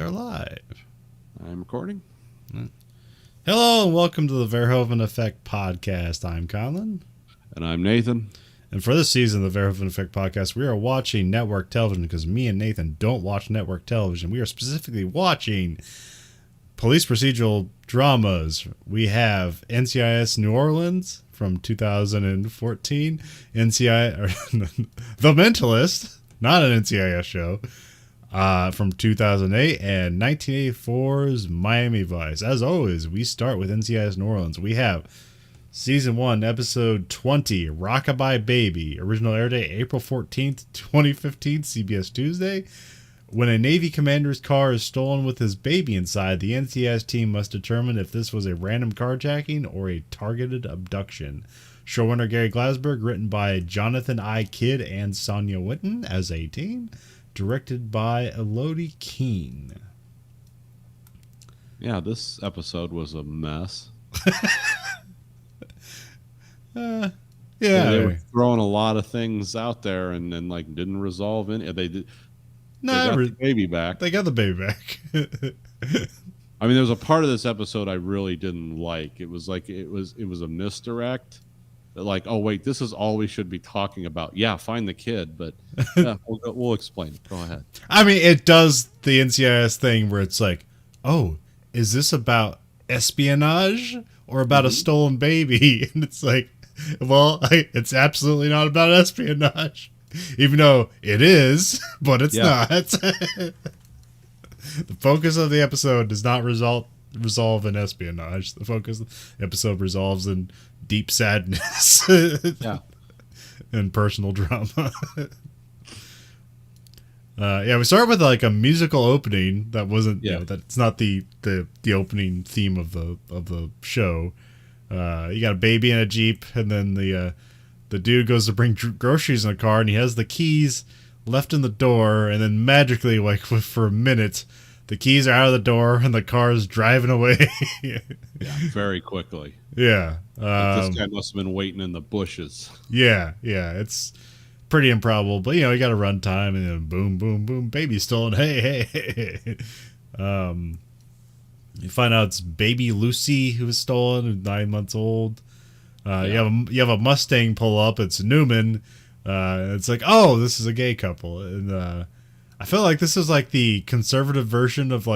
are live. I'm recording. Hello and welcome to the Verhoeven Effect podcast. I'm Colin. And I'm Nathan. And for this season of the Verhoeven Effect podcast, we are watching network television because me and Nathan don't watch network television. We are specifically watching police procedural dramas. We have NCIS New Orleans from 2014, The Mentalist, not an NCIS show, from 2008, and 1984's Miami Vice. As always, we start with NCIS New Orleans. We have Season 1, Episode 20, Rockabye Baby. Original air date April 14th, 2015, CBS Tuesday. When a Navy commander's car is stolen with his baby inside, the NCIS team must determine if this was a random carjacking or a targeted abduction. Showrunner Gary Glasberg, written by Jonathan I. Kidd and Sonia Winton as a team. Directed by Elodie Keene. Yeah, this episode was a mess. Yeah, they were throwing a lot of things out there and then like didn't resolve any. They got the baby back. They got the baby back. I mean, there was a part of this episode I really didn't like. It was like it was a misdirect. Like, oh wait, this is all we should be talking about. Yeah, find the kid, but yeah, we'll explain. Go ahead. I mean, it does the NCIS thing where it's like, oh, is this about espionage or about a stolen baby? And it's like, well, it's absolutely not about espionage, even though it is, but it's not. The focus of the episode does not resolve in espionage. The focus of the episode resolves in deep sadness and personal drama. We start with like a musical opening that wasn't that's not the opening theme of the show. You got a baby in a Jeep, and then the dude goes to bring groceries in a car, and he has the keys left in the door, and then magically, like for a minute, the keys are out of the door and the car is driving away. Very quickly. Yeah. This guy must have been waiting in the bushes. Yeah. It's pretty improbable, but you got a run time, and then boom, boom, boom, baby stolen. Hey. You find out it's baby Lucy who was stolen, 9 months old. You have a Mustang pull up. It's Newman. It's like, oh, this is a gay couple, and I feel like this is like the conservative version of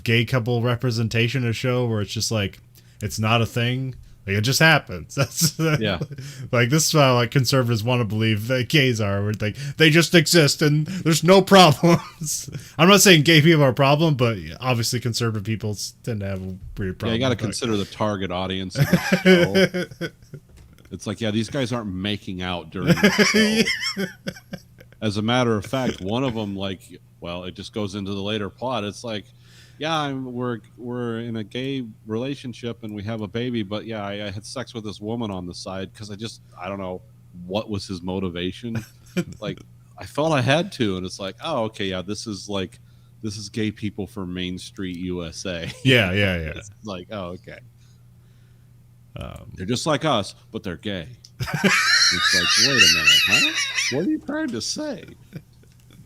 gay couple representation in a show where it's just like it's not a thing, like it just happens. That's like this is how like conservatives want to believe that gays are, where they just exist and there's no problems. I'm not saying gay people are a problem, but obviously conservative people tend to have a weird problem. Yeah, you got to consider the target audience of the show. It's like, these guys aren't making out during the show. As a matter of fact, one of them, it just goes into the later plot. It's like, we're in a gay relationship and we have a baby, but I had sex with this woman on the side because I don't know what was his motivation. Like, I felt I had to, and it's like, oh, okay, this is gay people for Main Street USA. Yeah. It's like, oh, okay. They're just like us, but they're gay. It's like, wait a minute, huh? What are you trying to say?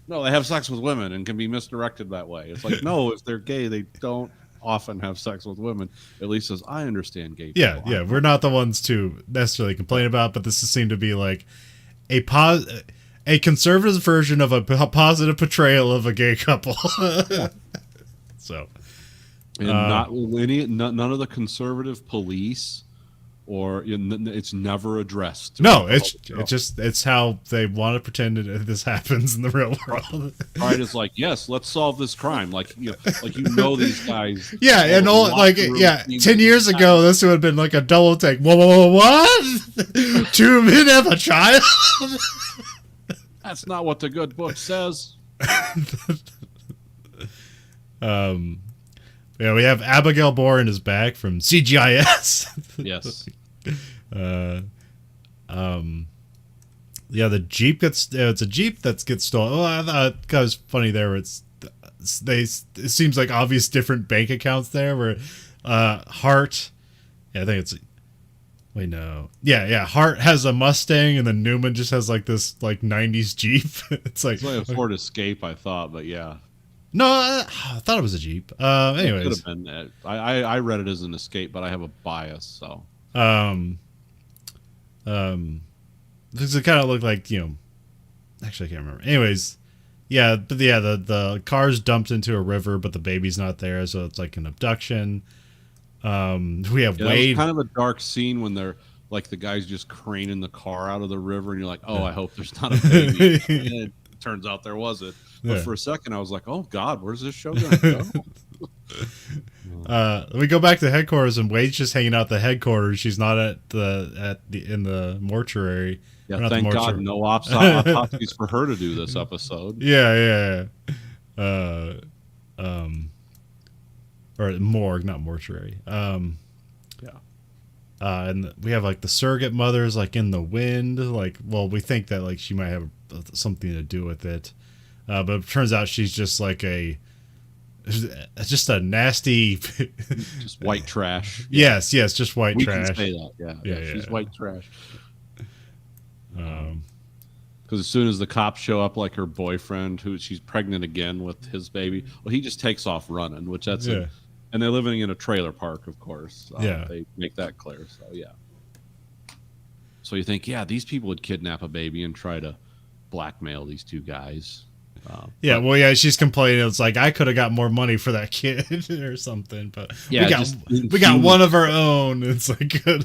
No, they have sex with women and can be misdirected that way. It's like, no, if they're gay, they don't often have sex with women. At least as I understand gay people. Yeah, we're not the ones to necessarily complain about, but this seemed to be like a conservative version of a positive portrayal of a gay couple. So, and none of the conservative police. Or it's never addressed. No, it's how they want to pretend this happens in the real world. Right? It's like, yes, let's solve this crime. Like these guys. Yeah, and 10 years ago, this would have been like a double take. Whoa, what? 2 men have a child? That's not what the good book says. Yeah, we have Abigail Boren is back from CGIS. Yes. The Jeep it's a Jeep that gets stolen. Oh, I thought it was funny there where it seems like obvious different bank accounts there where Hart, I think it's Wait, no. Yeah. Hart has a Mustang, and then Newman just has like this like '90s Jeep. It's like a Ford Escape, I thought, but yeah. No, I thought it was a Jeep. It could Anyways, have been that. I read it as an escape, but I have a bias, so um, because it kind of looked like, actually I can't remember. Anyways, yeah, but yeah, the car's dumped into a river, but the baby's not there, so it's like an abduction. We have yeah, Wade. it was kind of a dark scene when they're like the guy's just craning the car out of the river, and you're like, oh, I hope there's not a baby. And it turns out there wasn't. But for a second, I was like, oh God, where's this show going to go? We go back to headquarters, and Wade's just hanging out at the headquarters. She's not in the mortuary. Yeah, thank God, no autopsies for her to do this episode. Yeah. Or morgue, not mortuary. And we have like the surrogate mothers like in the wind. Like, well, we think that like she might have something to do with it, but it turns out she's just like just a nasty, just white trash. Yes, just white trash. We can say that. Yeah, she's white trash. Because as soon as the cops show up, like her boyfriend, who she's pregnant again with his baby, well, he just takes off running, which that's and they're living in a trailer park, of course. They make that clear. So yeah. So you think, these people would kidnap a baby and try to blackmail these two guys. She's complaining. It's like, I could have got more money for that kid or something, but we got one of our own. It's like good.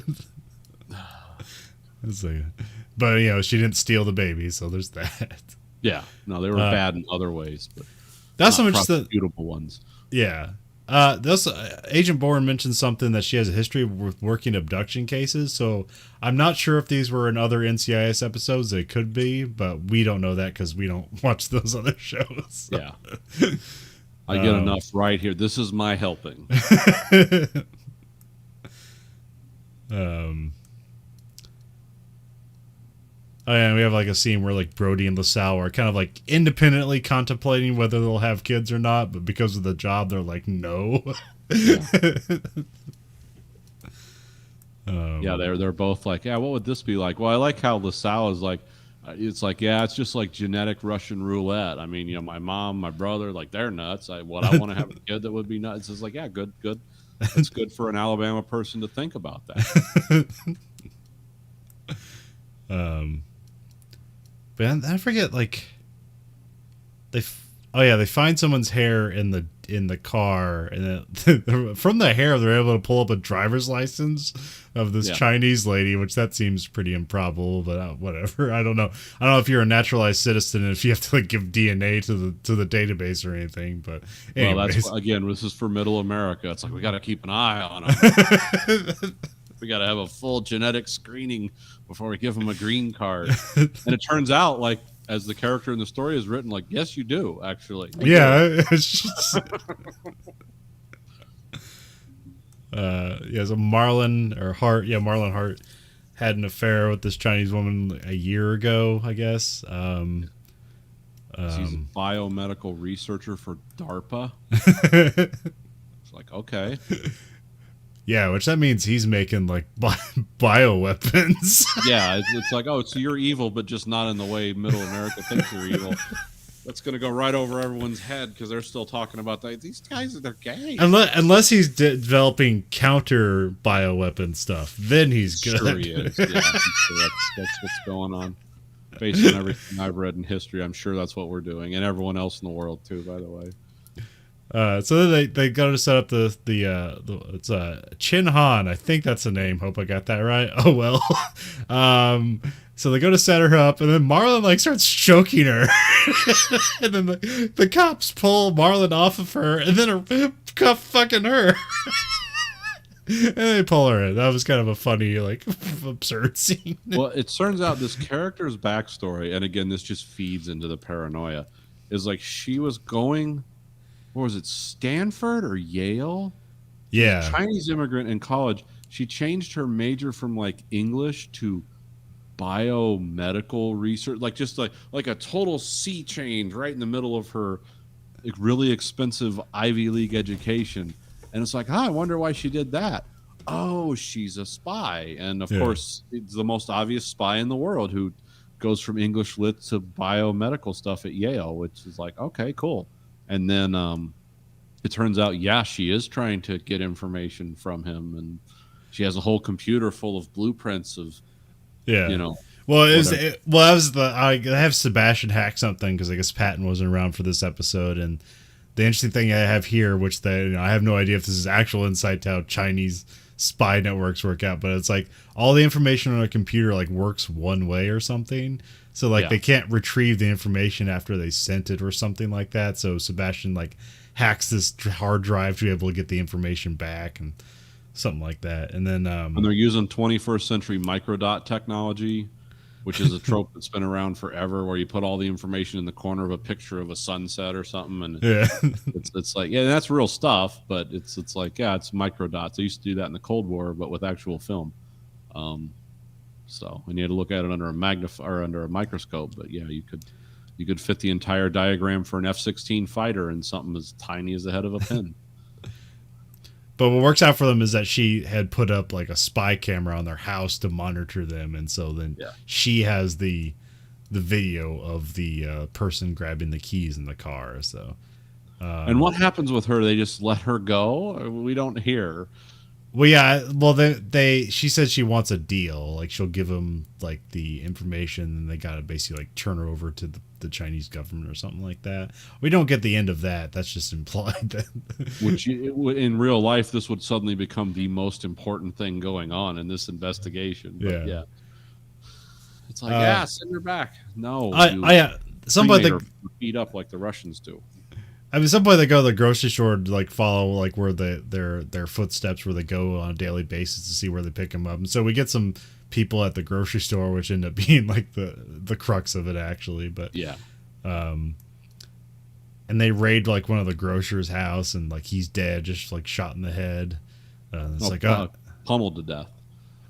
It's like, but she didn't steal the baby, so there's that. Yeah, no, they were bad in other ways, but that's so much the beautiful ones. Yeah. This Agent Bourne mentioned something that she has a history with working abduction cases, so I'm not sure if these were in other NCIS episodes. They could be, but we don't know that because we don't watch those other shows. Yeah, I get enough right here. This is my helping. Oh, yeah, we have like a scene where like Brody and LaSalle are kind of like independently contemplating whether they'll have kids or not, but because of the job, they're like, no. They're both like, what would this be like? Well, I like how LaSalle is like, it's like, it's just like genetic Russian roulette. I mean, my mom, my brother, like they're nuts. I want to have a kid that would be nuts. It's like, good. It's good for an Alabama person to think about that. But I forget, like they find someone's hair in the car, and then, from the hair they're able to pull up a driver's license of this Chinese lady, which that seems pretty improbable, but whatever. I don't know if you're a naturalized citizen and if you have to like give DNA to the database or anything, but anyways. Well, that's again, this is for middle America. It's like we got to keep an eye on them. We got to have a full genetic screening before we give them a green card. And it turns out, like, as the character in the story is written, like, yes, you do, actually. Yeah. So Marlon Hart had an affair with this Chinese woman a year ago, I guess. She's a biomedical researcher for DARPA. It's like, okay. Yeah, which that means he's making like bioweapons. Yeah, it's like, so you're evil, but just not in the way middle America thinks you're evil. That's going to go right over everyone's head because they're still talking about that. These guys, they're gay. Unless he's developing counter bioweapon stuff, then he's good. Sure he is. Yeah, that's what's going on. Based on everything I've read in history, I'm sure that's what we're doing, and everyone else in the world too, by the way. So then they go to set up the it's Chin Han. I think that's the name. Hope I got that right. Oh well. So they go to set her up, and then Marlon like starts choking her, and then the cops pull Marlon off of her, and then are cuff fucking her, and they pull her in. That was kind of a funny, like, absurd scene. Well, it turns out this character's backstory, and again, this just feeds into the paranoia, is like she was going. Or was it Stanford or Yale? Yeah. Chinese immigrant in college. She changed her major from like English to biomedical research, like just like a total sea change right in the middle of her like, really expensive Ivy League education. And it's like, I wonder why she did that. Oh, she's a spy. And of course, it's the most obvious spy in the world who goes from English lit to biomedical stuff at Yale, which is like, okay, cool. And then it turns out, yeah, she is trying to get information from him, and she has a whole computer full of blueprints of, you Yeah. know, Well, whatever. that was I have Sebastian hack something because I guess Patton wasn't around for this episode, and the interesting thing I have here, which I have no idea if this is actual insight to how Chinese spy networks work out, but it's like all the information on a computer like works one way or something. So like Yeah. they can't retrieve the information after they sent it or something like that. So Sebastian like hacks this hard drive to be able to get the information back and something like that. And then And they're using 21st century microdot technology, which is a trope that's been around forever, where you put all the information in the corner of a picture of a sunset or something, and yeah. it's like, yeah, that's real stuff, but it's like, yeah, it's microdots. They used to do that in the Cold War, but with actual film. Um, so, and you had to look at it under a or under a microscope, but yeah, you could fit the entire diagram for an F-16 fighter in something as tiny as the head of a pin. But what works out for them is that she had put up like a spy camera on their house to monitor them, and so then Yeah. she has the video of the person grabbing the keys in the car. So, And what happens with her? They just let her go? We don't hear. well, yeah, well, she said she wants a deal. Like she'll give them like the information, and they gotta basically like turn her over to the Chinese government or something like that. We don't get the end of that. That's just implied. Which in real life, this would suddenly become the most important thing going on in this investigation. But yeah, it's like, yeah, send her back. No, you somebody cremate her feet up like the Russians do. I mean, some point they go to the grocery store to like follow like where their footsteps where they go on a daily basis to see where they pick them up, and so we get some people at the grocery store, which end up being like the crux of it actually. But Yeah, and they raid like one of the grocer's house, and like he's dead, just like shot in the head. It's like pummeled to death.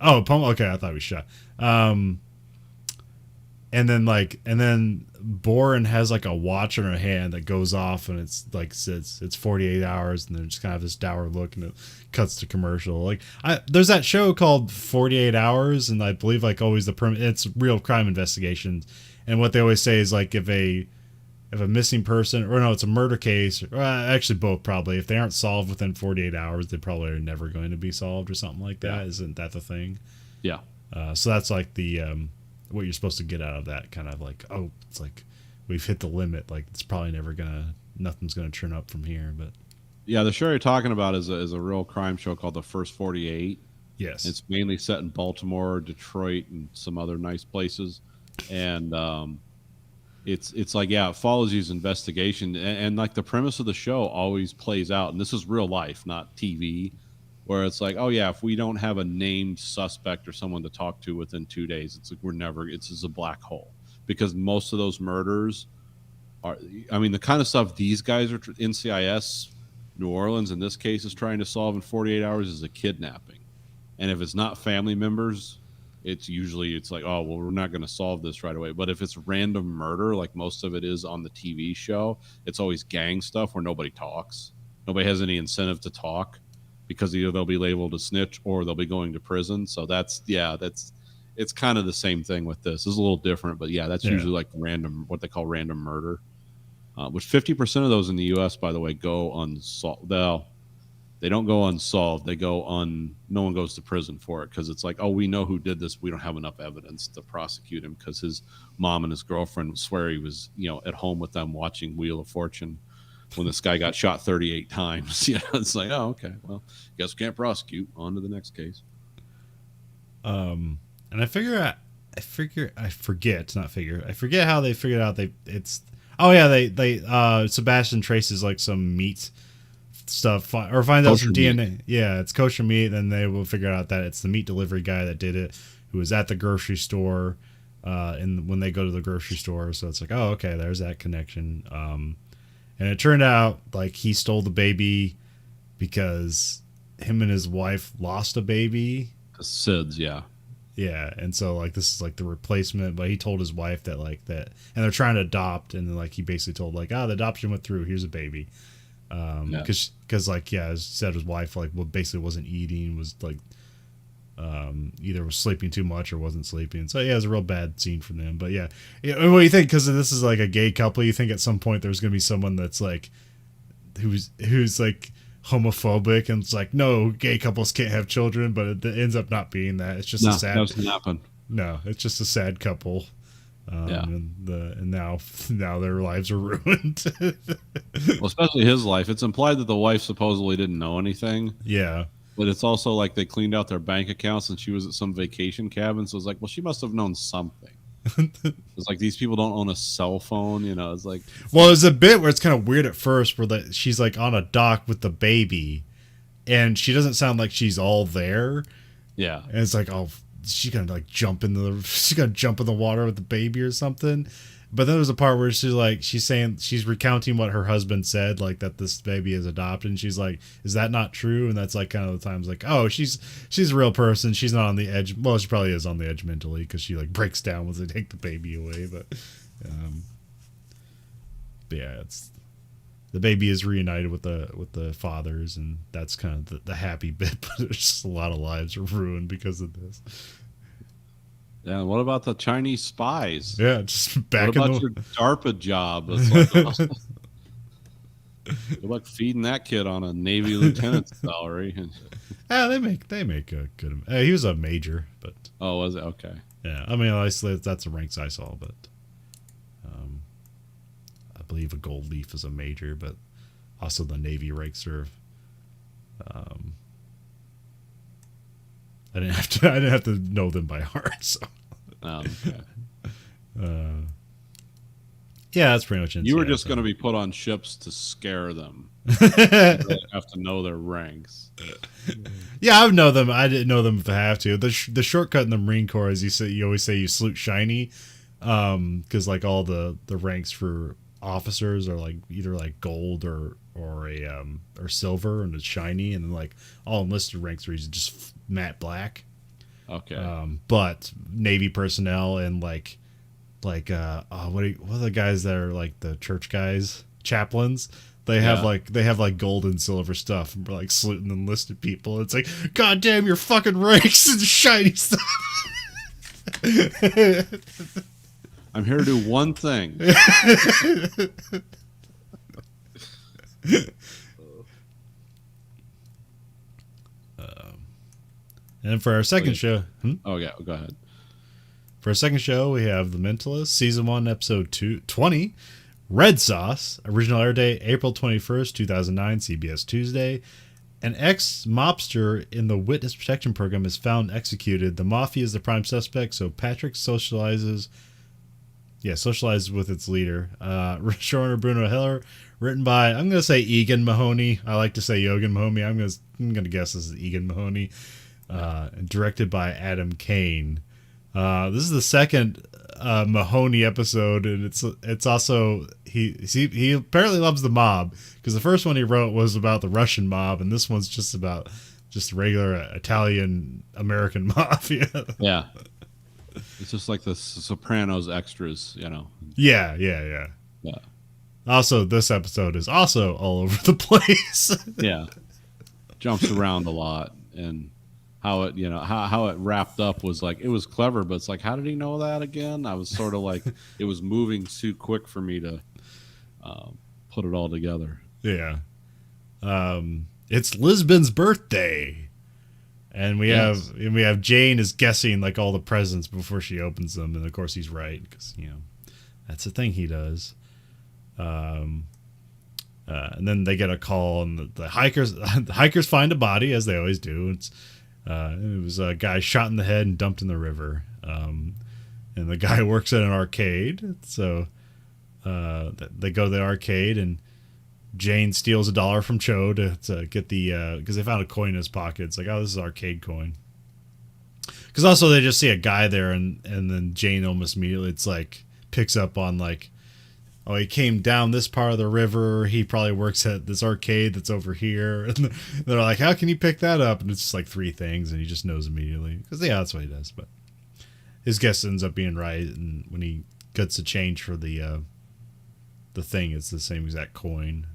Okay, I thought he was shot. And then Boren has like a watch in her hand that goes off, and it's like says it's 48 hours, and then just kind of this dour look, and it cuts to commercial. Like there's that show called 48 Hours, and I believe like always it's real crime investigations, and what they always say is like if a missing person, or no, it's a murder case, or actually both probably, if they aren't solved within 48 hours, they probably are never going to be solved or something like that. Yeah. Isn't that the thing? Yeah. So that's like the what you're supposed to get out of that, kind of like, oh, it's like we've hit the limit, like it's probably nothing's gonna turn up from here. But Yeah, the show you're talking about is a real crime show called The First 48. yes, It's mainly set in Baltimore, Detroit, and some other nice places. And it's like, yeah, it follows these investigation, and like the premise of the show always plays out, and this is real life, not TV, where it's like, oh yeah, if we don't have a named suspect or someone to talk to within 2 days, it's like it's just a black hole, because most of those murders are, I mean, the kind of stuff these guys are NCIS New Orleans in this case is trying to solve in 48 hours is a kidnapping. And if it's not family members, it's like, oh well, we're not going to solve this right away. But if it's random murder, like most of it is on the TV show, it's always gang stuff where nobody talks. Nobody has any incentive to talk, because either they'll be labeled a snitch or they'll be going to prison. So it's kind of the same thing with this. It's a little different, but yeah, that's usually like what they call random murder. Which 50% of those in the U.S., by the way, go unsolved. They don't go unsolved. No one goes to prison for it, because it's like, oh, we know who did this. We don't have enough evidence to prosecute him, because his mom and his girlfriend swear he was, at home with them watching Wheel of Fortune when this guy got shot 38 times. It's like, oh, okay, well, guess we can't prosecute. On to the next case. and I forget how they figured out Sebastian traces like some meat stuff, or finds out some DNA. Yeah, it's kosher meat. Then they will figure out that it's the meat delivery guy that did it, who was at the grocery store, and when they go to the grocery store. So it's like, oh, okay, there's that connection. And it turned out like he stole the baby because him and his wife lost a baby. The SIDS, yeah. Yeah, and so like this is like the replacement, but he told his wife that like that, and they're trying to adopt, and then like he basically told like, the adoption went through, here's a baby, because like, yeah, as said, his wife like basically wasn't eating, was like either was sleeping too much or wasn't sleeping. So yeah, it was a real bad scene for them. But yeah, what do you think? Because this is like a gay couple. You think at some point there's gonna be someone that's like, who's like homophobic and it's like, no, gay couples can't have children, but it ends up not being that. It's just a sad. That doesn't happen. No, it's just a sad couple. Yeah. And now their lives are ruined. Well, especially his life. It's implied that the wife supposedly didn't know anything. Yeah. But it's also like they cleaned out their bank accounts and she was at some vacation cabin. So it's like, well, she must have known something. It's like these people don't own a cell phone, you know. It's like, well, there's a bit where it's kind of weird at first where she's like on a dock with the baby and she doesn't sound like she's all there. yeah. And it's like, oh, she's gonna jump in the water with the baby or something. But then there's a part where she's saying she's recounting what her husband said, like that this baby is adopted, and she's like, is that not true? And that's like kind of the times like, oh, she's a real person, she's not on the edge. Well, she probably is on the edge mentally because she like breaks down when they take the baby away. But yeah, it's the baby is reunited with the fathers, and that's kind of the happy bit. But there's just a lot of lives are ruined because of this. Yeah, and what about the Chinese spies? Yeah, just back what about your DARPA job? It's like, good luck feeding that kid on a Navy lieutenant's salary. Yeah, they make a good. He was a major, but Oh, was it? Okay. yeah, I mean, obviously that's the ranks I saw, but I believe a gold leaf is a major, but also the Navy ranks are. I didn't have to know them by heart, so. Oh, okay. Yeah, that's pretty much it. You were just going to be put on ships to scare them. You really have to know their ranks. Yeah, I know them. I didn't know them if I have to. The shortcut in the Marine Corps is you always say you salute shiny, because like all the ranks for officers are like either like gold or silver, and it's shiny, and then like all enlisted ranks are just matte black. Okay. But Navy personnel and what are the guys that are like the church guys, chaplains? They have like gold and silver stuff, and we're like saluting enlisted people. It's like, God damn, your fucking ranks and shiny stuff. I'm here to do one thing. And for our second show, Oh yeah, go ahead. For our second show, we have The Mentalist, Season 1, Episode 20, Red Sauce, original air date April 21st, 2009, CBS Tuesday. An ex-mobster in the Witness Protection Program is found and executed. The Mafia is the prime suspect, so Patrick socializes with its leader. Showrunner Bruno Heller, written by, I'm going to say Egan Mahoney. I like to say Yogan Mahoney. I'm going to guess this is Egan Mahoney. And directed by Adam Kane. This is the second Mahoney episode, and it's also he apparently loves the mob, because the first one he wrote was about the Russian mob, and this one's just about regular Italian American mafia. Yeah, it's just like the Sopranos extras, you know. Yeah. Also, this episode is also all over the place. Yeah, jumps around a lot, and how it, how it wrapped up was like, it was clever, but it's like, how did he know that again? I was sort of like, it was moving too quick for me to put it all together. Yeah. It's Lisbon's birthday, and we have Jane is guessing like all the presents before she opens them, and of course he's right, because that's the thing he does. And then they get a call, and the hikers find a body, as they always do. It was a guy shot in the head and dumped in the river. And the guy works at an arcade. So they go to the arcade, and Jane steals $1 from Cho to get the, because they found a coin in his pocket. It's like, oh, this is an arcade coin. Because also they just see a guy there, and then Jane almost immediately, it's like, picks up on like, oh, he came down this part of the river. He probably works at this arcade that's over here. And they're like, how can you pick that up? And it's just like 3 things, and he just knows immediately. Because, yeah, that's what he does. But his guess ends up being right. And when he gets the change for the thing, it's the same exact coin.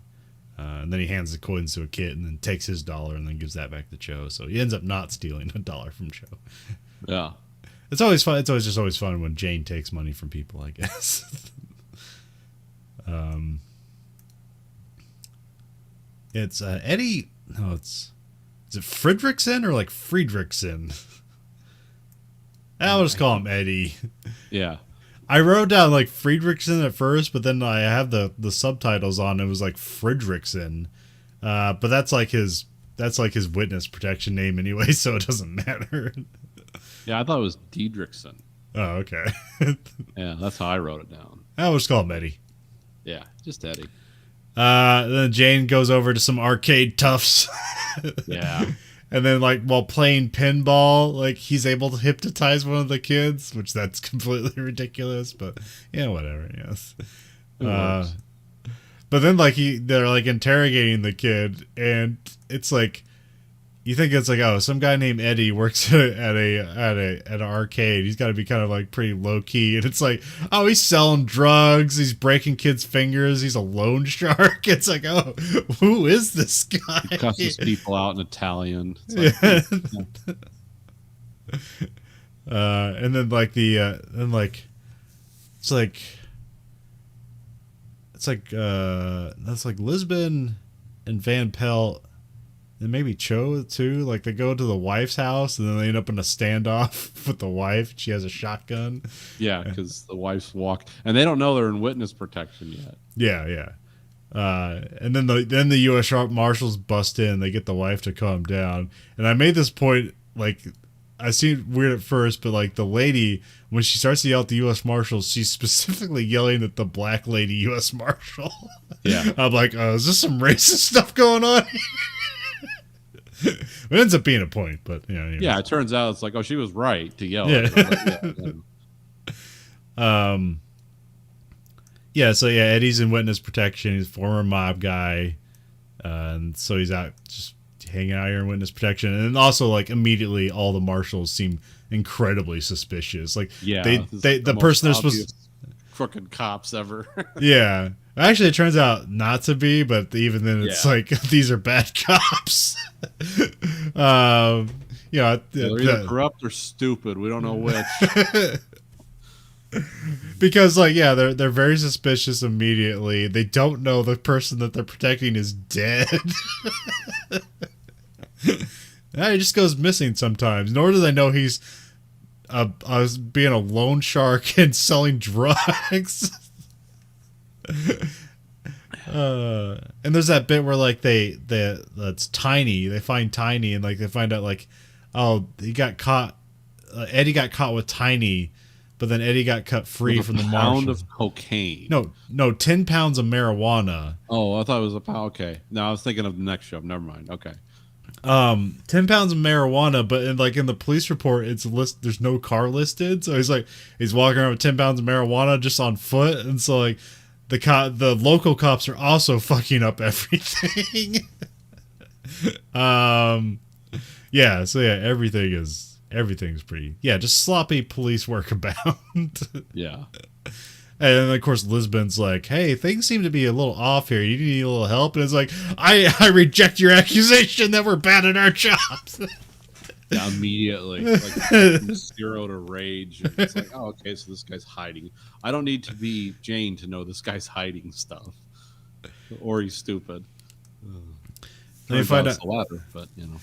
And then he hands the coins to a kid and then takes his dollar and then gives that back to Cho. So he ends up not stealing a dollar from Cho. Yeah. It's always fun. It's always fun when Jane takes money from people, I guess. It's Eddie. No, is it Fredrickson or like Friedrichsen? I'll just call him Eddie. Yeah. I wrote down like Friedrichsen at first, but then I have the subtitles on. It was like Fredrickson, but that's like his witness protection name anyway, so it doesn't matter. Yeah, I thought it was Diedrichson. Oh, okay. Yeah, that's how I wrote it down. I'll just call him Eddie. Yeah, just Eddie. Then Jane goes over to some arcade toughs. Yeah. And then, like, while playing pinball, like, he's able to hypnotize one of the kids, which that's completely ridiculous, but yeah, whatever, yes. But then, like, they're, like, interrogating the kid, and it's like, you think it's like, oh, some guy named Eddie works at an arcade. He's got to be kind of like pretty low key, and it's like, oh, he's selling drugs. He's breaking kids' fingers. He's a loan shark. It's like, oh, who is this guy? He cusses people out in Italian. It's and then like that's like Lisbon and Van Pelt. And maybe Cho, too. Like, they go to the wife's house, and then they end up in a standoff with the wife. She has a shotgun. Yeah, because the wife's and they don't know they're in witness protection yet. Yeah. And then the U.S. Marshals bust in. They get the wife to calm down. And I made this point, like, I seemed weird at first, but, like, the lady, when she starts to yell at the U.S. Marshals, she's specifically yelling at the black lady U.S. Marshal. Yeah. I'm like, oh, is this some racist stuff going on here? It ends up being a point, but you know. Yeah, it turns out it's like, oh, she was right to yell. Yeah. Yeah. So Eddie's in witness protection. He's a former mob guy, and so he's out just hanging out here in witness protection. And then also, like, immediately, all the marshals seem incredibly suspicious. Like, yeah, the person they're supposed to crooked cops ever. Yeah. Actually, it turns out not to be, but even then, it's like, these are bad cops. They're either corrupt or stupid. We don't know which. Because, like, yeah, they're very suspicious immediately. They don't know the person that they're protecting is dead. He just goes missing sometimes. Nor do they know he's being a loan shark and selling drugs. And there's that bit where, like, that's Tiny. They find Tiny, and, like, they find out, like, oh, he got caught. Eddie got caught with Tiny, but then Eddie got cut free from the marshal. Pound of cocaine. No, 10 pounds of marijuana. Oh, I thought it was a pound. Okay, no, I was thinking of the next show. Never mind. Okay. 10 pounds of marijuana, but in the police report, there's no car listed. So he's walking around with 10 pounds of marijuana just on foot, and so, like, the local cops are also fucking up everything. Everything's pretty, just sloppy police work abound. Yeah. And then, of course, Lisbon's like, hey, things seem to be a little off here. You need a little help? And it's like, I reject your accusation that we're bad at our jobs. Yeah, immediately. Like, from 0 to rage. And it's like, oh, okay, so this guy's hiding. I don't need to be Jane to know this guy's hiding stuff. Or he's stupid. Then we find out the latter, but, you know.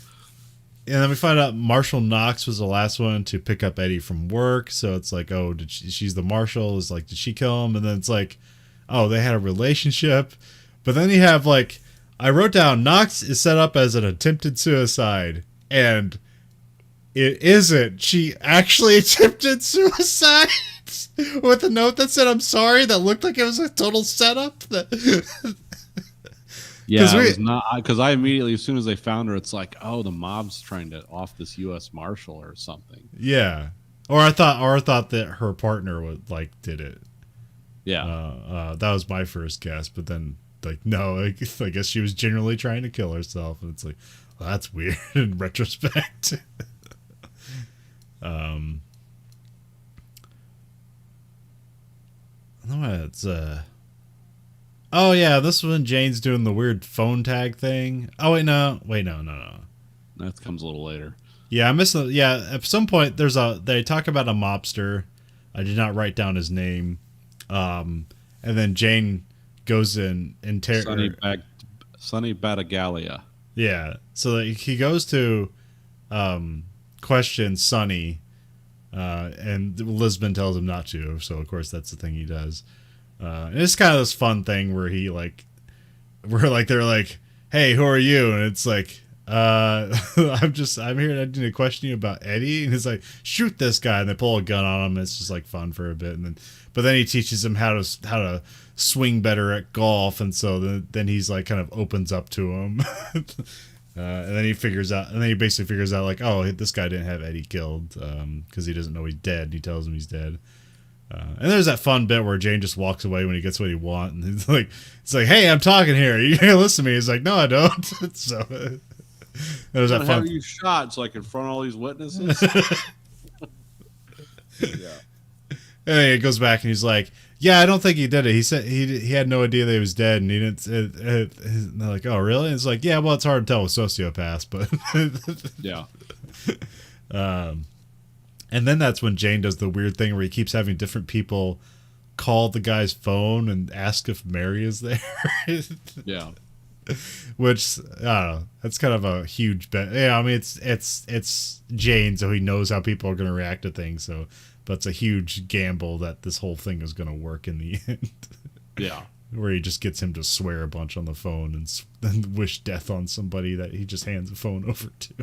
And then we find out Marshall Knox was the last one to pick up Eddie from work. So it's like, oh, she's the marshal. It's like, did she kill him? And then it's like, oh, they had a relationship. But then you have, like, I wrote down Knox is set up as an attempted suicide. And it isn't. She actually attempted suicide with a note that said, I'm sorry. That looked like it was a total setup. Yeah, it was not, because I immediately, as soon as they found her, it's like, oh, the mob's trying to off this U.S. Marshal or something. Yeah, or I thought that her partner did it. Yeah, that was my first guess, but then, like, no, I guess she was genuinely trying to kill herself, and it's like, well, that's weird in retrospect. No, it's Oh yeah, this is when Jane's doing the weird phone tag thing. Oh wait, no. That comes a little later. Yeah, I missed. Yeah, at some point they talk about a mobster. I did not write down his name. And then Jane goes in and Sonny Battaglia. Yeah, so like, he goes to question Sonny, and Lisbon tells him not to. So of course that's the thing he does. And it's kind of this fun thing where they're like, "Hey, who are you?" And it's like, I'm here to question you about Eddie, and he's like, "Shoot this guy!" And they pull a gun on him. And it's just like fun for a bit, but then he teaches him how to swing better at golf, and so then he's like kind of opens up to him, and then he basically figures out like, oh, this guy didn't have Eddie killed because he doesn't know he's dead. He tells him he's dead. And there's that fun bit where Jane just walks away when he gets what he wants, and it's like, "Hey, I'm talking here. You can't listen to me." He's like, "No, I don't." So there's that fun. How you shot? So I can front all these witnesses. Yeah. And then he goes back and he's like, "Yeah, I don't think he did it. He said he had no idea that he was dead, and he didn't." And they're like, "Oh, really?" And it's like, "Yeah, well, it's hard to tell with sociopaths, but yeah." And then that's when Jane does the weird thing where he keeps having different people call the guy's phone and ask if Mary is there. Yeah. Which, I don't know, that's kind of a huge bet. Yeah, I mean, it's Jane, so he knows how people are going to react to things. So, but it's a huge gamble that this whole thing is going to work in the end. Yeah. Where he just gets him to swear a bunch on the phone and wish death on somebody that he just hands the phone over to.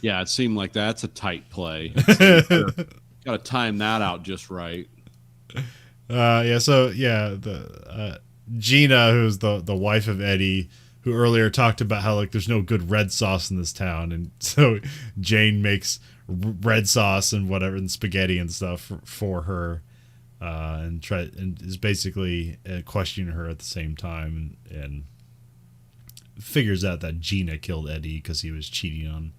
Yeah, it seemed like that's a tight play. Like, got to time that out just right. Gina, who's the wife of Eddie, who earlier talked about how like there's no good red sauce in this town, and so Jane makes red sauce and whatever and spaghetti and stuff for her, and is basically questioning her at the same time, and figures out that Gina killed Eddie because he was cheating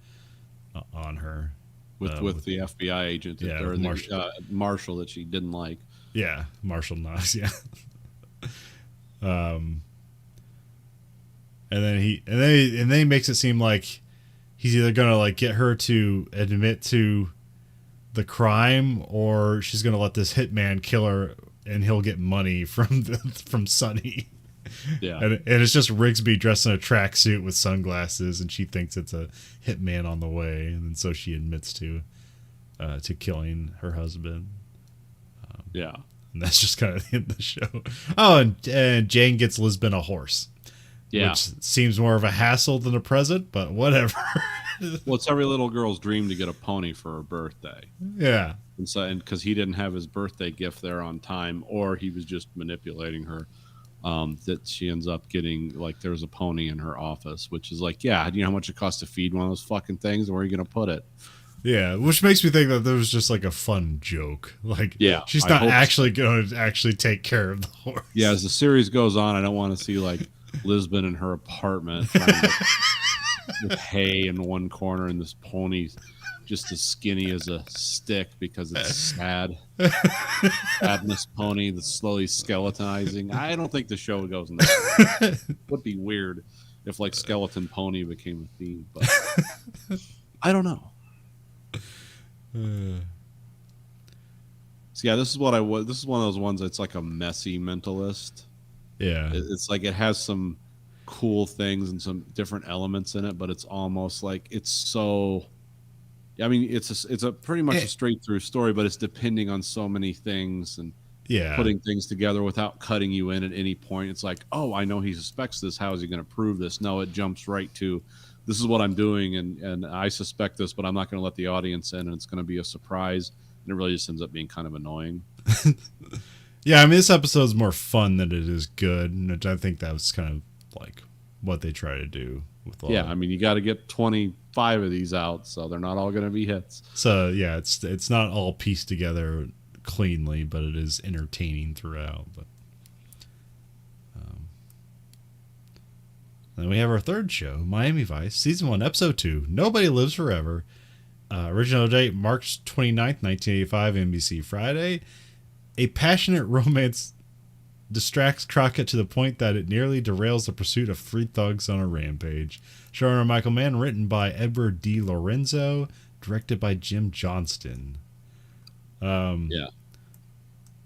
on her with the FBI agent, or the Marshall that she didn't like. Yeah, Marshall Knox. Yeah. And then he makes it seem like he's either gonna like get her to admit to the crime, or she's gonna let this hitman kill her, and he'll get money from Sonny. Yeah, and it's just Rigsby dressed in a tracksuit with sunglasses, and she thinks it's a hitman on the way, and so she admits to killing her husband. Yeah. And that's just kind of the end of the show. Oh, and Jane gets Lisbon a horse. Yeah. Which seems more of a hassle than a present, but whatever. Well, it's every little girl's dream to get a pony for her birthday. Yeah. And because he didn't have his birthday gift there on time, or he was just manipulating her, that she ends up getting, like, there's a pony in her office, which is like, yeah, do you know how much it costs to feed one of those fucking things, and where are you going to put it? Yeah, which makes me think that there was just like a fun joke. Like, yeah, she's not actually going to actually take care of the horse. Yeah, as the series goes on, I don't want to see like Lisbon in her apartment with hay in one corner and this pony just as skinny as a stick because it's sad. Sadness pony that's slowly skeletonizing. I don't think the show goes in that. It would be weird if like skeleton pony became a theme, but I don't know. So yeah, this is what I was. This is one of those ones that's like a messy mentalist. Yeah, it's like it has some cool things and some different elements in it, but it's almost like it's so. I mean, it's a pretty much a straight through story, but it's depending on so many things and putting things together without cutting you in at any point. It's like, oh, I know he suspects this. How is he going to prove this? No, it jumps right to, this is what I'm doing, and I suspect this, but I'm not going to let the audience in, and it's going to be a surprise. And it really just ends up being kind of annoying. Yeah, I mean, this episode's more fun than it is good, and I think that was kind of like what they try to do with all. Yeah, I mean, you got to get 25 of these out, so they're not all going to be hits. So yeah, it's not all pieced together cleanly, but it is entertaining throughout. But then we have our third show, Miami Vice, Season 1, Episode 2, Nobody Lives Forever. Original date, March 29th, 1985, NBC Friday. A passionate romance... distracts Crockett to the point that it nearly derails the pursuit of three thugs on a rampage. Showrunner Michael Mann, written by Edward D. Lorenzo, directed by Jim Johnston. Yeah.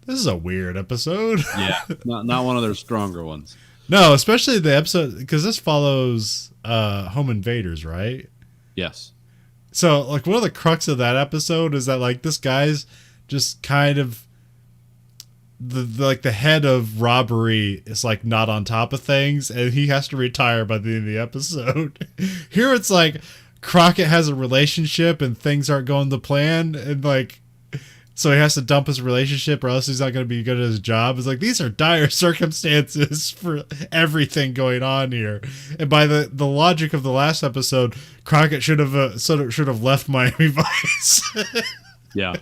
This is a weird episode. Yeah, not one of their stronger ones. No, especially the episode, because this follows Home Invaders, right? Yes. So, like, one of the crux of that episode is that, like, this guy's just kind of the head of robbery is, like, not on top of things, and he has to retire by the end of the episode. Here it's like Crockett has a relationship and things aren't going to plan, and, like, so he has to dump his relationship or else he's not going to be good at his job. It's like, these are dire circumstances for everything going on here. And by the logic of the last episode, Crockett should have left Miami Vice. Yeah.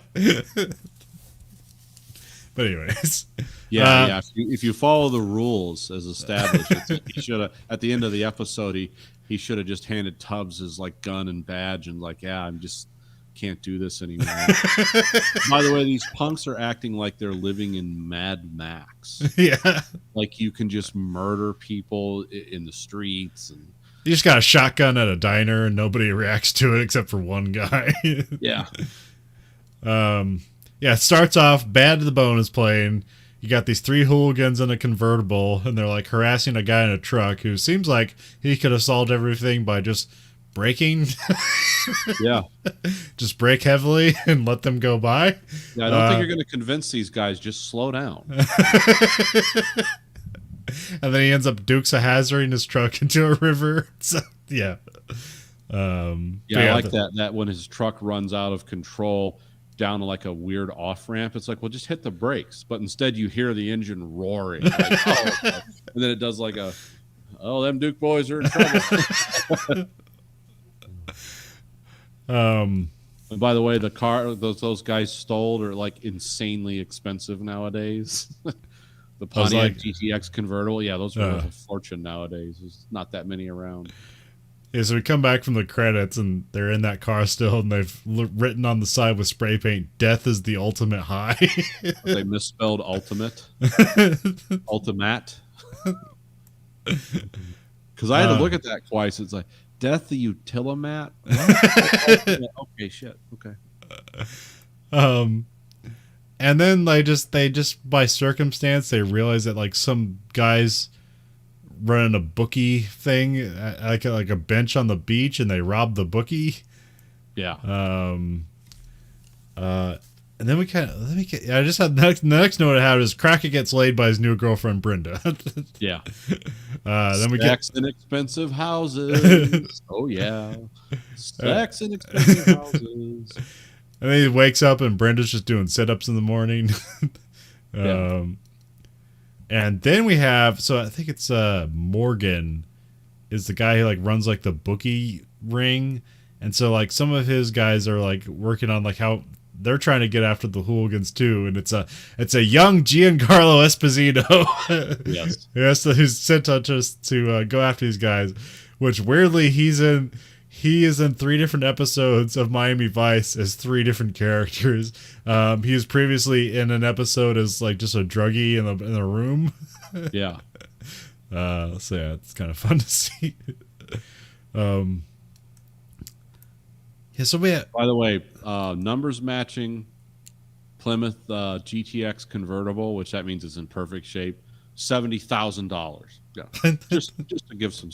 But anyways. Yeah. If you follow the rules as established, he should have, at the end of the episode, he should have just handed Tubbs his, like, gun and badge and, like, yeah, I'm just can't do this anymore. By the way, these punks are acting like they're living in Mad Max. Yeah. Like, you can just murder people in the streets. And you just got a shotgun at a diner and nobody reacts to it except for one guy. Yeah. Yeah, it starts off, Bad to the Bone is playing. You got these three hooligans in a convertible, and they're, like, harassing a guy in a truck who seems like he could have solved everything by just braking. Yeah. Just brake heavily and let them go by. Yeah, I don't think you're going to convince these guys. Just slow down. And then he ends up Dukes of Hazzarding his truck into a river. So, yeah. I like that when his truck runs out of control down to, like, a weird off ramp. It's like, well, just hit the brakes. But instead you hear the engine roaring. Like, oh, okay. And then it does like them Duke boys are in trouble. And by the way, the car those guys stole are, like, insanely expensive nowadays. The Pontiac GTX convertible, yeah, those are worth a fortune nowadays. There's not that many around. Yeah, so we come back from the credits and they're in that car still, and they've written on the side with spray paint, "Death is the ultimate high." They misspelled ultimate. Ultimate. Because I had to look at that twice. It's like, Death the Utilimat? Okay, shit. Okay. And then they just by circumstance they realize that, like, some guys running a bookie thing, like a bench on the beach, and they rob the bookie. Yeah. And then I just had the next note I have is Crockett gets laid by his new girlfriend Brenda. Yeah. Then we Sex in expensive houses. Oh yeah. Sex in expensive houses. And then he wakes up and Brenda's just doing sit-ups in the morning. Yeah. And then we have, so I think it's Morgan is the guy who, like, runs, like, the bookie ring. And so, like, some of his guys are, like, working on, like, how they're trying to get after the hooligans too, and it's a young Giancarlo Esposito. Yes. Who's sent on just to go after these guys, which weirdly he is in 3 different episodes of Miami Vice as 3 different characters. He was previously in an episode as, like, just a druggie in a room. Yeah. So yeah, it's kind of fun to see. Yeah, so by the way, numbers matching Plymouth GTX convertible, which that means it's in perfect shape, $70,000. Yeah, just to give some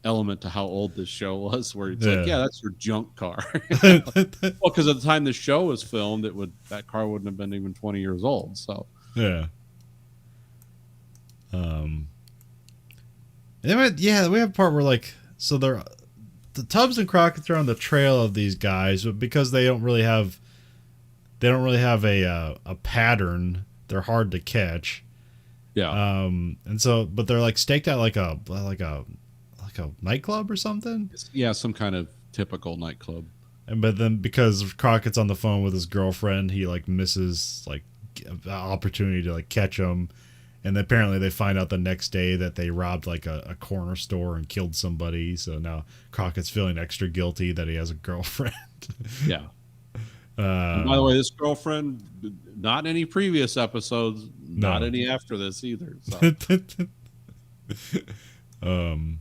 element to how old this show was, where it's like, yeah, that's your junk car. Well, because at the time the show was filmed, that car wouldn't have been even 20 years old. So yeah. And then we have a part where, like, so the Tubbs and Crockett are on the trail of these guys, but because they don't really have a pattern, they're hard to catch. Yeah. And so, but they're, like, staked out like a nightclub or something. Yeah, some kind of typical nightclub. But then because Crockett's on the phone with his girlfriend, he, like, misses, like, an opportunity to, like, catch him. And apparently they find out the next day that they robbed, like, a corner store and killed somebody. So now Crockett's feeling extra guilty that he has a girlfriend. Yeah. And by the way, this girlfriend, not in any previous episodes, not No. any after this either. So. And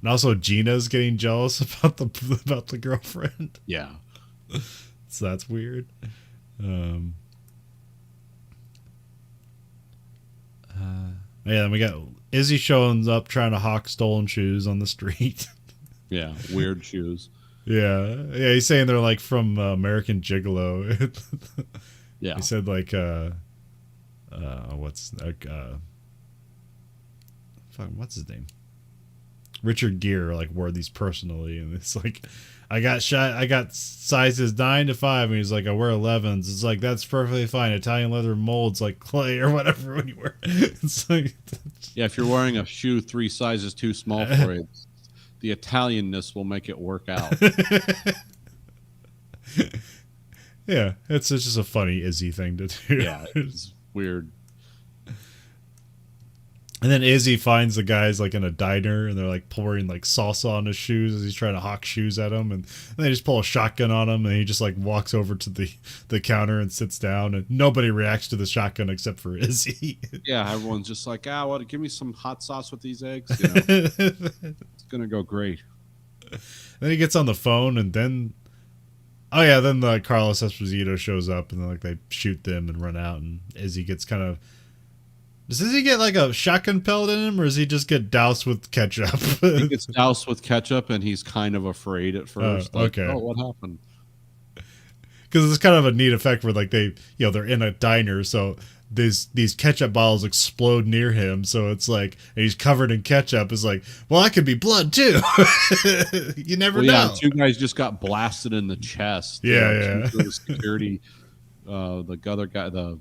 also Gina's getting jealous about the girlfriend. Yeah. So that's weird. Yeah, then we got Izzy showing up trying to hawk stolen shoes on the street. Yeah, weird shoes. Yeah, he's saying they're like from American Gigolo. Yeah. He said like what's his name? Richard Gere like wore these personally, and it's like I got sizes 9 to 5, and he's like, I wear 11s. It's like, that's perfectly fine. Italian leather molds like clay or whatever when you wear. It's like, yeah, if you're wearing a shoe 3 sizes too small for you, the Italianness will make it work out. Yeah, it's just a funny Izzy thing to do. Yeah, it's weird. And then Izzy finds the guys like in a diner, and they're like pouring like salsa on his shoes as he's trying to hawk shoes at him, and they just pull a shotgun on him, and he just like walks over to the counter and sits down, and nobody reacts to the shotgun except for Izzy. Yeah, everyone's just like, what? Give me some hot sauce with these eggs. You know, it's gonna go great. Then he gets on the phone, and then then the Carlos Esposito shows up, and then like they shoot them and run out, and Izzy gets kind of. Does he get like a shotgun pellet in him, or does he just get doused with ketchup? He gets doused with ketchup, and he's kind of afraid at first. Okay. Oh, what happened? Because it's kind of a neat effect where like they're in a diner, so these ketchup bottles explode near him, so it's like, and he's covered in ketchup. It's like, well, that could be blood too. You never know. Yeah, 2 guys just got blasted in the chest. Yeah. The security, the other guy, the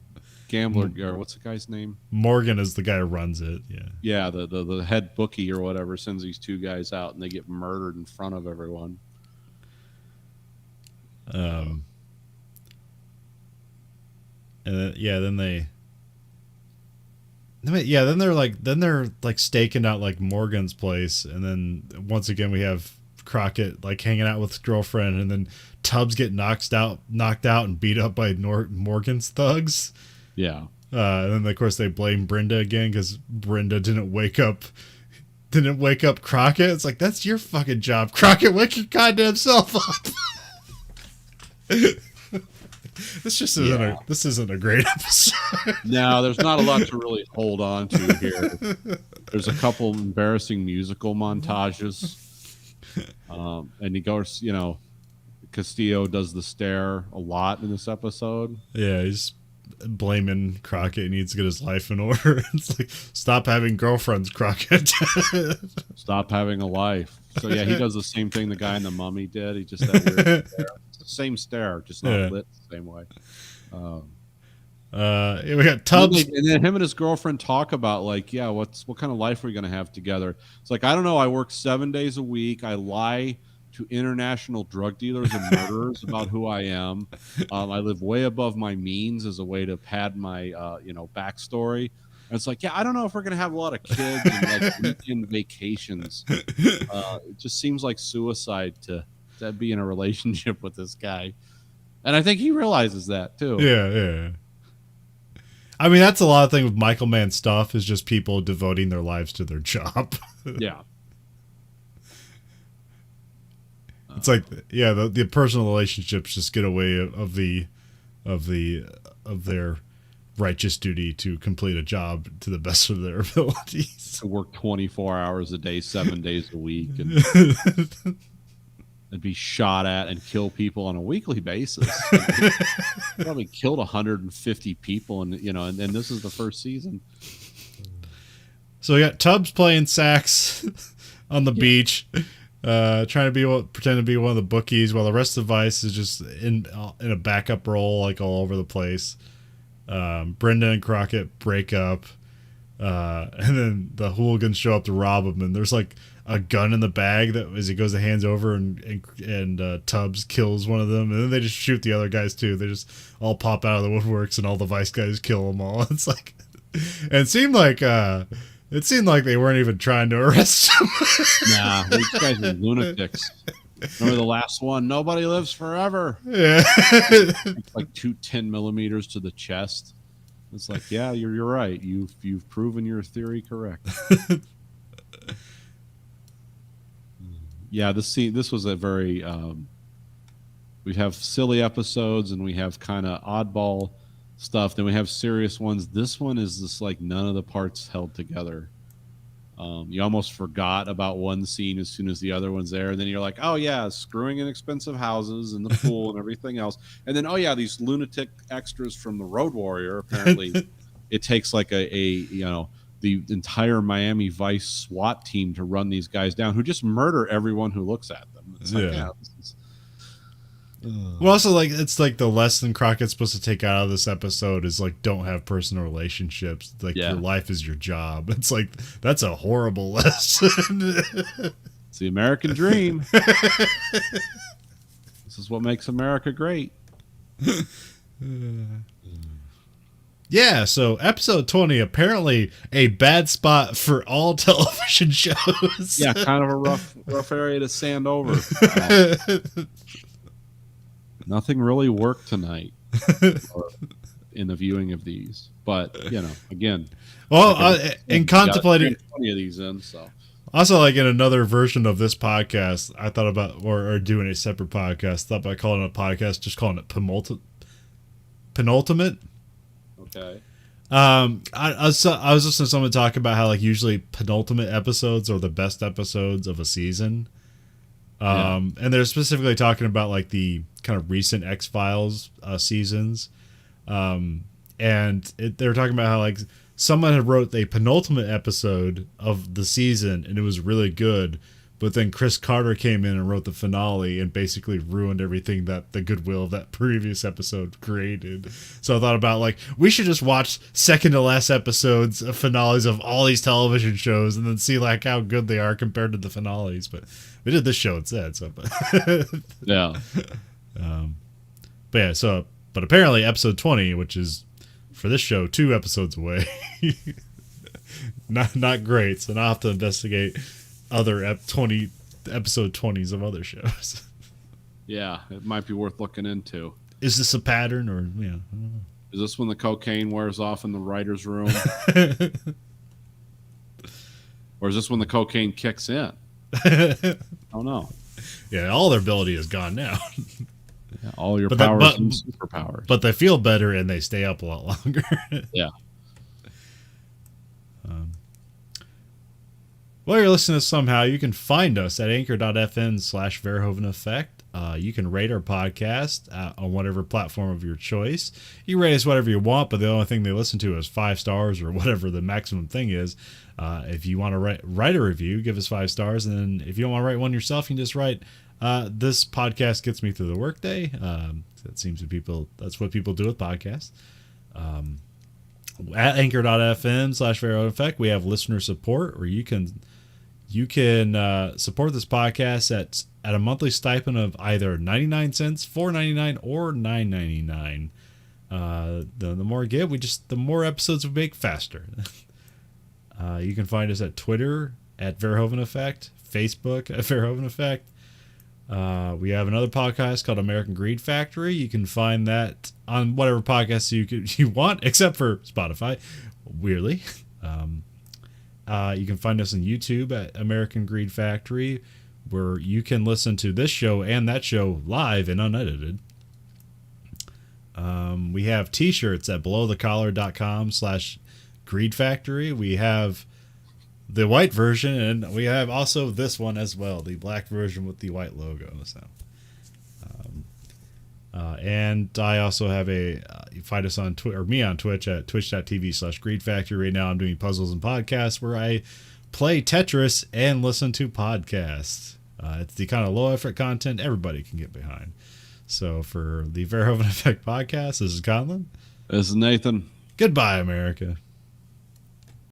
gambler, or what's the guy's name? Morgan is the guy who runs it. Yeah, the head bookie or whatever sends these 2 guys out, and they get murdered in front of everyone. And then they're like staking out like Morgan's place, and then once again we have Crockett like hanging out with his girlfriend, and then Tubbs get knocked out and beat up by Morgan's thugs. Yeah. And then of course they blame Brenda again because Brenda didn't wake up Crockett. It's like, that's your fucking job, Crockett. Wake your goddamn self up. This isn't a great episode. No, there's not a lot to really hold on to here. There's a couple embarrassing musical montages. And he goes, Castillo does the stare a lot in this episode. Yeah, he's blaming Crockett. He needs to get his life in order. It's like, stop having girlfriends, Crockett. Stop having a life. So yeah, he does the same thing the guy in The Mummy did. He just that weird stare. It's the same stare, just not lit the same way. We got Tubbs, and then him and his girlfriend talk about like, what kind of life are we gonna have together? It's like, I don't know. I work 7 days a week. I lie to international drug dealers and murderers about who I am. I live way above my means as a way to pad my backstory. And it's like, I don't know if we're gonna have a lot of kids and like weekend vacations. It just seems like suicide to be in a relationship with this guy, and I think he realizes that too. Yeah. I mean, that's a lot of things with Michael Mann stuff, is just people devoting their lives to their job. Yeah. It's like, the personal relationships just get away of their righteous duty to complete a job to the best of their abilities. To work 24 hours a day, 7 days a week, and be shot at and kill people on a weekly basis. Probably killed 150 people, and this is the first season. So we got Tubbs playing sax on the beach. Trying to pretend to be one of the bookies, while the rest of Vice is just in a backup role, like all over the place. Brenda and Crockett break up, and then the hooligans show up to rob him, and there's like a gun in the bag that as he goes to hands over, and Tubbs kills one of them, and then they just shoot the other guys too. They just all pop out of the woodworks, and all the Vice guys kill them all. It's like, and it seemed like they weren't even trying to arrest him. Nah, these guys are lunatics. Remember the last one? Nobody lives forever. Yeah. It's like 10 millimeters to the chest. It's like, yeah, you're right. You've proven your theory correct. Yeah, this was a very we have silly episodes and we have kind of oddball stuff. Then we have serious ones. This one is just like none of the parts held together. You almost forgot about one scene as soon as the other one's there. And then you're like, oh, yeah, screwing in expensive houses and the pool and everything else. And then, oh, yeah, these lunatic extras from the Road Warrior. Apparently, it takes like the entire Miami Vice SWAT team to run these guys down who just murder everyone who looks at them. It's like, yeah, this is, well, also, like, it's like the lesson Crockett's supposed to take out of this episode is like, don't have personal relationships. Like, your life is your job. It's like, that's a horrible lesson. It's the American dream. This is what makes America great. Yeah, so episode 20, apparently a bad spot for all television shows. Yeah, kind of a rough area to sand over. Nothing really worked tonight in the viewing of these, but again. Well, in contemplating 20 of these in, so also like in another version of this podcast, I thought about or doing a separate podcast. Thought about calling it a podcast, just calling it penultimate. Okay. I was listening to someone talk about how like usually penultimate episodes are the best episodes of a season. And they're specifically talking about like the kind of recent X-Files seasons. And they're talking about how like someone had wrote a penultimate episode of the season and it was really good. But then Chris Carter came in and wrote the finale and basically ruined everything that the goodwill of that previous episode created. So I thought about like, we should just watch second to last episodes of finales of all these television shows and then see like how good they are compared to the finales. But we did this show instead. So, yeah. But apparently episode 20, which is for this show 2 episodes away, not great. So now I have to investigate other episode 20s of other shows. Yeah, it might be worth looking into. Is this a pattern or I don't know. Is this when the cocaine wears off in the writer's room? Or is this when the cocaine kicks in? I don't know. Yeah, all their ability is gone now. Yeah, all your powers and superpowers. But they feel better and they stay up a lot longer. Yeah. While you're listening to Somehow, you can find us at anchor.fm/Verhoeven Effect. You can rate our podcast on whatever platform of your choice. You rate us whatever you want, but the only thing they listen to is 5 stars or whatever the maximum thing is. If you want to write a review, give us 5 stars. And then if you don't want to write one yourself, you can just write, this podcast gets me through the workday. That seems to that's what people do with podcasts. At anchor.fm/Verhoeven Effect, we have listener support where you can support this podcast at a monthly stipend of either 99 cents, $4.99, or $9.99. The more you give, the more episodes we make faster. You can find us at Twitter at Verhoeven Effect, Facebook at Verhoeven Effect. We have another podcast called American Greed Factory. You can find that on whatever podcast you want, except for Spotify, weirdly. You can find us on YouTube at American Greed Factory, where you can listen to this show and that show live and unedited. We have t-shirts at belowthecollar.com/Greed Factory. We have the white version, and we have also this one as well, the black version with the white logo. So, and I also have you find us on Twitter, or me on Twitch at twitch.tv/Greed Factory. Right now I'm doing puzzles and podcasts where I play Tetris and listen to podcasts. It's the kind of low effort content everybody can get behind. So for the Verhoeven Effect podcast, this is Conlon. This is Nathan. Goodbye, America.